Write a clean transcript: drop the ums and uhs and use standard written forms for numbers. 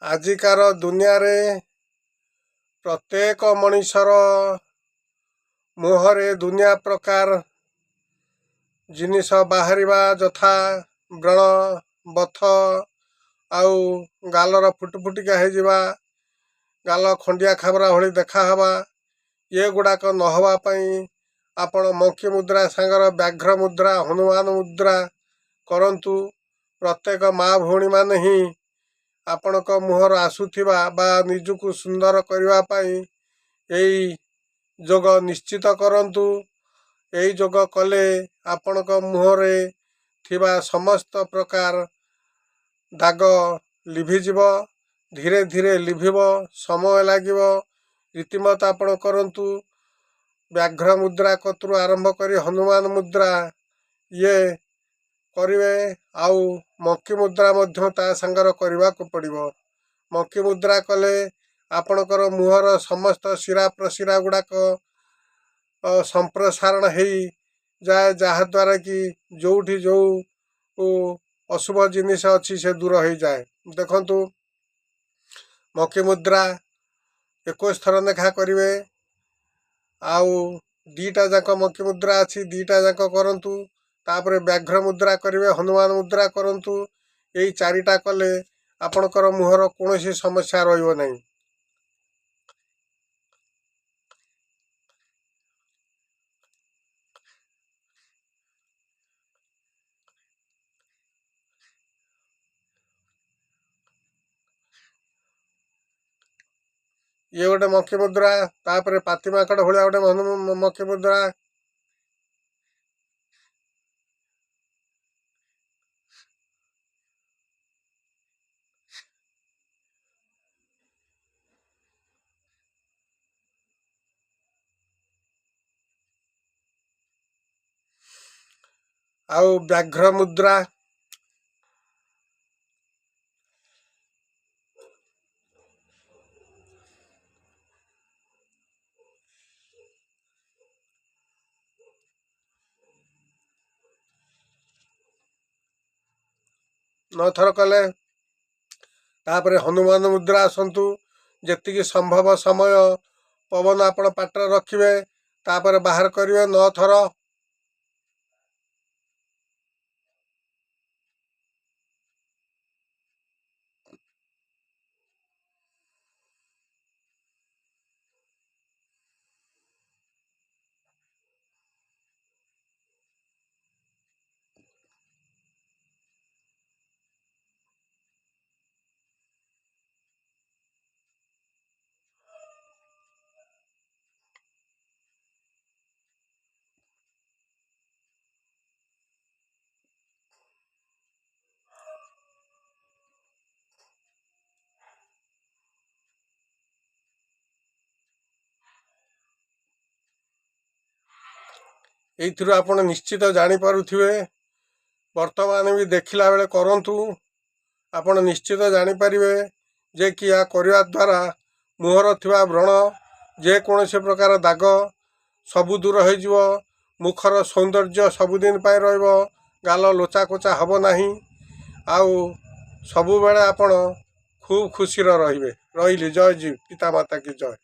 ଆଜିକାର ଦୁନିଆରେ ପ୍ରତ୍ୟେକ ମଣିଷର ମୁହଁରେ ଦୁନିଆ ପ୍ରକାର ଜିନିଷ ବାହାରିବା, ଯଥା ବ୍ରଣ, ବଥ, ଆଉ ଗାଲର ଫୁଟଫୁଟିକା ହେଇଯିବା, ଗାଲ ଖଣ୍ଡିଆ ଖାବରା ଭଳି ଦେଖାହେବା। ଏଗୁଡ଼ାକ ନହେବା ପାଇଁ ଆପଣ ମଙ୍କି ମୁଦ୍ରା ସାଙ୍ଗର ବ୍ୟାଘ୍ର ମୁଦ୍ରା, ହନୁମାନ ମୁଦ୍ରା କରନ୍ତୁ। ପ୍ରତ୍ୟେକ ମା ଭଉଣୀମାନେ ହିଁ ଆପଣଙ୍କ ମୁହଁର ଆସୁଥିବା ବା ନିଜକୁ ସୁନ୍ଦର କରିବା ପାଇଁ ଏଇ ଯୋଗ ନିଶ୍ଚିତ କରନ୍ତୁ। ଏହି ଯୋଗ କଲେ ଆପଣଙ୍କ ମୁହଁରେ ଥିବା ସମସ୍ତ ପ୍ରକାର ଦାଗ ଲିଭିଯିବ। ଧୀରେ ଧୀରେ ଲିଭିବ, ସମୟ ଲାଗିବ। ରୀତିମତ ଆପଣ କରନ୍ତୁ। ବ୍ୟାଘ୍ର ମୁଦ୍ରା କତରୁ ଆରମ୍ଭ କରି ହନୁମାନ ମୁଦ୍ରା ଇଏ କରିବେ। ଆଉ ମଙ୍କି ମୁଦ୍ରା ମଧ୍ୟ ତା ସାଙ୍ଗର କରିବାକୁ ପଡ଼ିବ। ମଙ୍କି ମୁଦ୍ରା କଲେ ଆପଣଙ୍କର ମୁହଁର ସମସ୍ତ ଶିରା ପ୍ରଶିରା ଗୁଡ଼ାକ ସମ୍ପ୍ରସାରଣ ହେଇଯାଏ, ଯାହାଦ୍ୱାରା କି ଯେଉଁଠି ଯେଉଁ ଅଶୁଭ ଜିନିଷ ଅଛି ସେ ଦୂର ହେଇଯାଏ। ଦେଖନ୍ତୁ, ମଙ୍କି ମୁଦ୍ରା 21 ଥର ଲେଖା କରିବେ। ଆଉ ଦୁଇଟା ଯାକ ମଙ୍କି ମୁଦ୍ରା ଅଛି, ଦୁଇଟା ଯାକ କରନ୍ତୁ। ତାପରେ ବ୍ୟାଘ୍ର ମୁଦ୍ରା କରିବେ, ହନୁମାନ ମୁଦ୍ରା କରନ୍ତୁ। ଏଇ ଚାରିଟା କଲେ ଆପଣଙ୍କର ମୁହଁର କୌଣସି ସମସ୍ୟା ରହିବ ନାହିଁ। ଇଏ ଗୋଟେ ମଙ୍କି ମୁଦ୍ରା। ତାପରେ ପାତି ମାଙ୍କଡ଼ ଭଳିଆ ଗୋଟେ ମଙ୍କି ମୁଦ୍ରା। ଆଉ ବ୍ୟାଘ୍ର ମୁଦ୍ରା ନଥର କଲେ। ତାପରେ ହନୁମାନ ମୁଦ୍ରା ଆସନ୍ତୁ। ଯେତିକି ସମ୍ଭବ ସମୟ ପବନ ଆପଣ ପାଟିରେ ରଖିବେ, ତାପରେ ବାହାର କରିବେ 9 ଥର। ଏଇଥିରୁ ଆପଣ ନିଶ୍ଚିତ ଜାଣିପାରୁଥିବେ। ବର୍ତ୍ତମାନ ବି ଦେଖିଲା ବେଳେ କରନ୍ତୁ। ଆପଣ ନିଶ୍ଚିତ ଜାଣିପାରିବେ ଯେ କି ଏହା କରିବା ଦ୍ୱାରା ମୁହଁର ଥିବା ବ୍ରଣ, ଯେକୌଣସି ପ୍ରକାର ଦାଗ ସବୁ ଦୂର ହେଇଯିବ। ମୁଖର ସୌନ୍ଦର୍ଯ୍ୟ ସବୁଦିନ ପାଇଁ ରହିବ। ଗାଲ ଲୋଚା କୋଚା ହେବ ନାହିଁ। ଆଉ ସବୁବେଳେ ଆପଣ ଖୁବ୍ ଖୁସିରେ ରହିବେ। ରହିଲି। ଜୟ ଜୀ ପିତାମାତା କି ଜୟ।